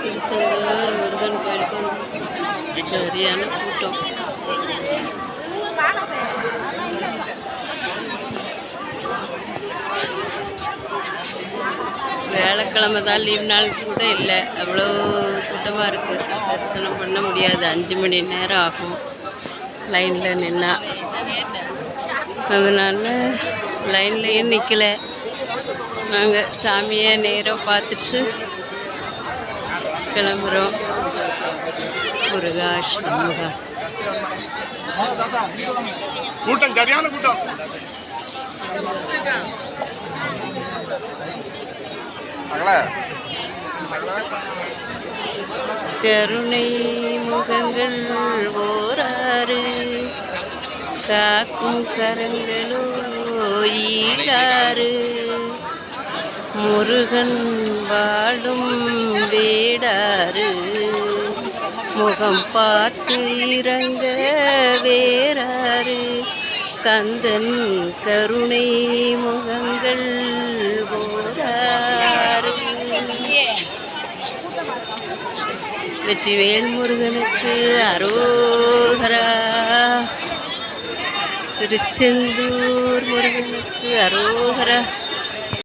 திருச்செந்தூர் முருகன் கோயிலுக்கு சரியான கூட்டம். வியாழக்கிழமை தான் லீவ் நாள் கூட இல்லை, அவ்வளோ கூட்டமாக இருக்குது. தரிசனம் பண்ண முடியாது, 5 மணி நேரம் ஆகும் லைனில் நின்னா. அதனால் லைன்லையும் நிற்கல, நாங்கள் சாமியை நேராக பார்த்துட்டு கிளம்புறோம். முருகா சண்முகா. கூட்டம் சரியான கூட்டம். கருணை முகங்கள் ஓராறு காக்கும் கரங்களோ ஈராறு முருகன் வாழும் வேடாறு முகம் பார்த்து இறங்க வேறாறு கந்தன் கருணை முகங்கள் ஓராறு. வெற்றிவேல் முருகனுக்கு அரோகரா. திருச்செந்தூர் முருகனுக்கு அரோகரா.